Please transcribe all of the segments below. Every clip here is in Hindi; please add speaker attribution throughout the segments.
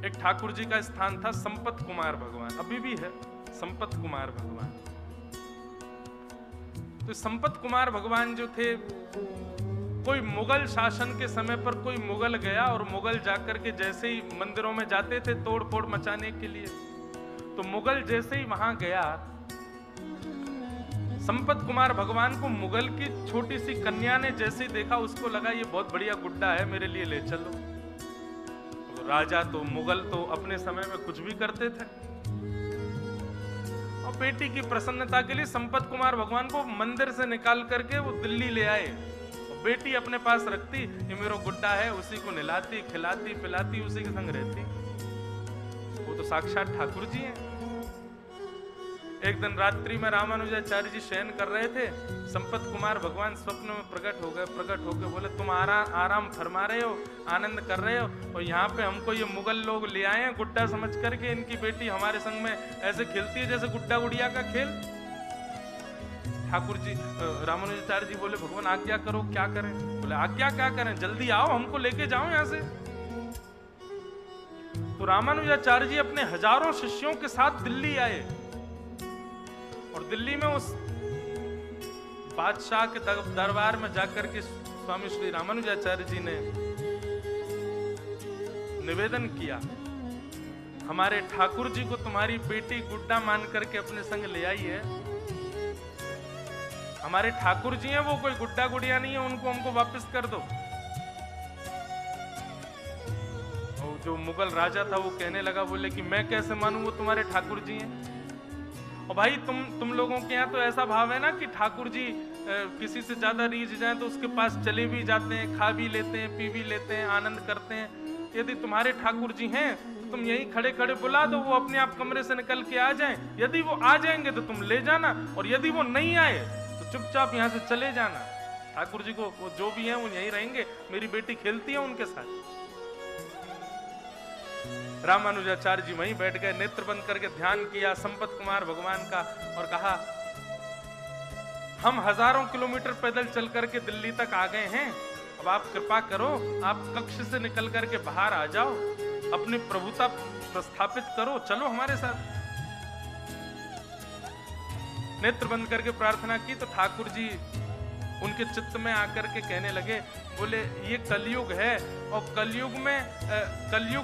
Speaker 1: एक ठाकुर जी का स्थान था संपत कुमार भगवान, अभी भी है संपत कुमार भगवान। तो संपत कुमार भगवान जो थे, कोई मुगल शासन के समय पर कोई मुगल गया और मुगल जाकर के जैसे ही मंदिरों में जाते थे तोड़ फोड़ मचाने के लिए, तो मुगल जैसे ही वहां गया, संपत कुमार भगवान को मुगल की छोटी सी कन्या ने जैसे ही देखा, उसको लगा ये बहुत बढ़िया गुड्डा है, मेरे लिए ले चलो। तो राजा तो मुगल तो अपने समय में कुछ भी करते थे, और बेटी की प्रसन्नता के लिए संपत कुमार भगवान को मंदिर से निकाल करके वो दिल्ली ले आए। बेटी अपने पास रखती, ये मेरा गुड्डा है, उसी को नहलाती खिलाती पिलाती, उसी के संग रहती। वो तो साक्षात ठाकुर जी हैं। एक दिन रात्रि में रामानुजाचार्य जी शयन कर रहे थे, संपत कुमार भगवान स्वप्न में प्रकट हो गए। प्रकट होकर बोले, तुम आराम फरमा रहे हो, आनंद कर रहे हो, और यहाँ पे हमको ये मुगल लोग ले आए हैं गुड्डा समझ करके, इनकी बेटी हमारे संग में ऐसे खेलती है जैसे गुड्डा गुड़िया का खेल। ठाकुर जी रामानुजाचार्य जी बोले, भगवान आज्ञा करो, क्या करें? बोले, आज्ञा क्या करें, जल्दी आओ, हमको लेके जाओ यहां से। तो रामानुजाचार्य जी अपने हजारों शिष्यों के साथ दिल्ली आए, और दिल्ली में उस बादशाह के दरबार में जाकर के स्वामी श्री रामानुजाचार्य जी ने निवेदन किया, हमारे ठाकुर जी को तुम्हारी बेटी गुड्डा मान करके अपने संग ले आई है। हमारे ठाकुर जी हैं, वो कोई गुड्डा गुड़िया नहीं है, उनको हमको वापस कर दो। और जो मुगल राजा था वो कहने लगा, बोले कि मैं कैसे मानूं वो तुम्हारे ठाकुर जी हैं। और भाई तुम लोगों के यहाँ तो ऐसा भाव है ना कि ठाकुर जी किसी से ज्यादा रीझ जाए तो उसके पास चले भी जाते हैं, खा भी लेते हैं, पी भी लेते हैं, आनंद करते हैं। यदि तुम्हारे ठाकुर जी हैं तो तुम यहीं खड़े खड़े बुला दो, वो अपने आप कमरे से निकल के आ जाएं। यदि वो आ जाएंगे तो तुम ले जाना, और यदि वो नहीं आए तो चुपचाप यहाँ से चले जाना। ठाकुर जी को वो जो भी हैं वो यहीं रहेंगे, मेरी बेटी खेलती है उनके साथ। रामानुजाचार्य जी वहीं बैठ गए, नेत्र बंद करके ध्यान किया संपत कुमार भगवान का, और कहा, हम हजारों किलोमीटर पैदल चल करके दिल्ली तक आ गए हैं, अब आप कृपा करो, आप कक्ष से निकल करके बाहर आ जाओ, अपनी प्रभुता प्रस्थापित करो, चलो हमारे साथ। नेत्र बंद करके प्रार्थना की तो ठाकुर जी उनके चित्त में आकर के कहने लगे, बोले, ये कलयुग है, और कलयुग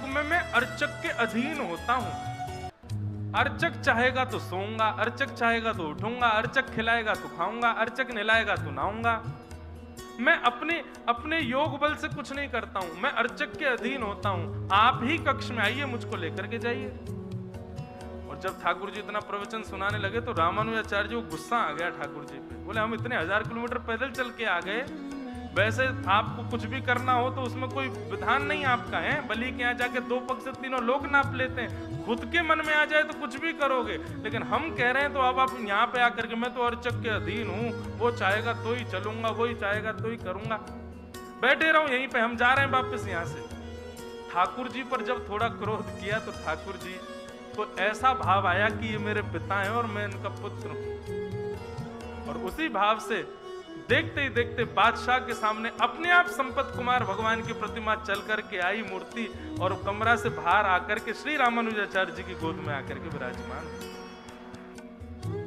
Speaker 1: में मैं अर्चक के अधीन होता हूं। अर्चक चाहेगा तो सोऊंगा, अर्चक चाहेगा तो उठूंगा, अर्चक खिलाएगा तो खाऊंगा, अर्चक नहलाएगा तो नहाऊंगा। मैं अपने योग बल से कुछ नहीं करता हूं, मैं अर्चक के अधीन होता हूं। आप ही कक्ष में आइए, मुझको लेकर के जाइए। और जब ठाकुर जी इतना प्रवचन सुनाने लगे तो रामानुजाचार्य जी को गुस्सा आ गया ठाकुर जी पे। बोले, हम इतने 1000 किलोमीटर पैदल चल के आ गए, वैसे आपको कुछ भी करना हो तो उसमें कोई विधान नहीं आपका है, बलि के यहाँ जाके 2 पग से 3 लोग नाप लेते हैं, खुद के मन में आ जाए तो कुछ भी करोगे, लेकिन हम कह रहे हैं तो अब आप यहाँ पे आकर के, मैं तो अर्चक के अधीन हूँ, वो चाहेगा तो ही चलूंगा, वो ही चाहेगा तो ही करूंगा, बैठे रहो यहीं पे, हम जा रहे हैं वापस यहाँ से। ठाकुर जी पर जब थोड़ा क्रोध किया तो ठाकुर जी को ऐसा भाव आया कि ये मेरे पिता हैं और मैं इनका पुत्र हूं, और उसी भाव से देखते ही देखते बादशाह के सामने अपने आप संपत कुमार भगवान की प्रतिमा चल करके आई मूर्ति, और कमरा से बाहर आकर के श्री रामानुजाचार्य जी की गोद में आकर के विराजमान।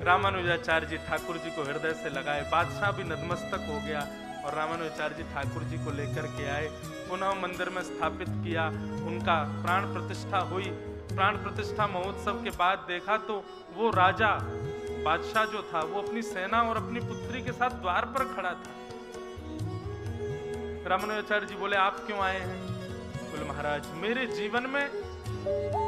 Speaker 1: रामानुजाचार्य जी ठाकुर जी को हृदय से लगाए, बादशाह भी नतमस्तक हो गया, और रामानुजाचार्य जी ठाकुर जी को लेकर के आए, पुनः मंदिर में स्थापित किया, उनका प्राण प्रतिष्ठा हुई। प्राण प्रतिष्ठा महोत्सव के बाद देखा तो वो राजा बादशाह जो था वो अपनी सेना और अपनी पुत्री के साथ द्वार पर खड़ा था। रामानुजाचार्य जी बोले, आप क्यों आए हैं? बोले, महाराज, मेरे जीवन में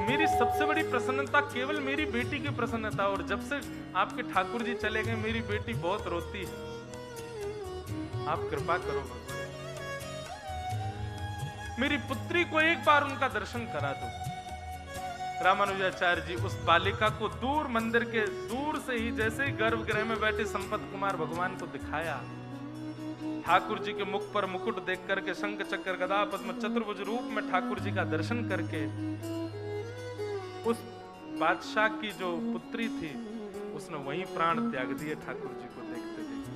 Speaker 1: मेरी सबसे बड़ी प्रसन्नता केवल मेरी बेटी की प्रसन्नता, और जब से आपके ठाकुर जी चले गए मेरी बेटी बहुत रोती है, आप कृपा करो भगवान, मेरी पुत्री को एक बार उनका दर्शन करा दो। रामानुजाचार्य जी उस बालिका को दूर मंदिर के दूर से ही, जैसे ही गर्भगृह में बैठे संपत कुमार भगवान को दिखाया, ठाकुर जी के मुख पर मुकुट देख करके, शंख चक्र गदा पद्म चतुर्भुज रूप में ठाकुर जी का दर्शन करके, उस बादशाह की जो पुत्री थी उसने वहीं प्राण त्याग दिए ठाकुर जी को देखते देखते।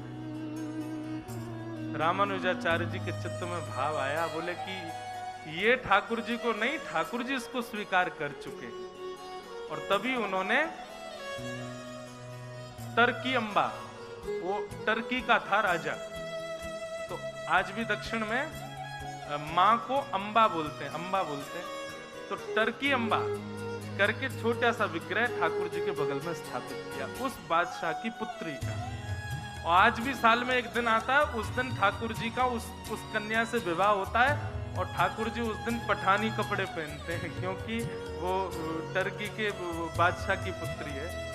Speaker 1: रामानुजाचार्य जी के चित्त में भाव आया, बोले कि ये ठाकुर जी को नहीं, ठाकुर जी इसको स्वीकार कर चुके। और तभी उन्होंने टर्की अम्बा, वो टर्की का था राजा, तो आज भी दक्षिण में माँ को अम्बा बोलते हैं, अम्बा बोलते हैं। तो टर्की अम्बा करके छोटा सा विग्रह ठाकुर जी के बगल में स्थापित किया, उस बादशाह की पुत्री का। और आज भी साल में एक दिन आता है, उस दिन ठाकुर जी का उस कन्या से विवाह होता है। और ठाकुर जी उस दिन पठानी कपड़े पहनते हैं, क्योंकि वो टर्की के बादशाह की पुत्री है।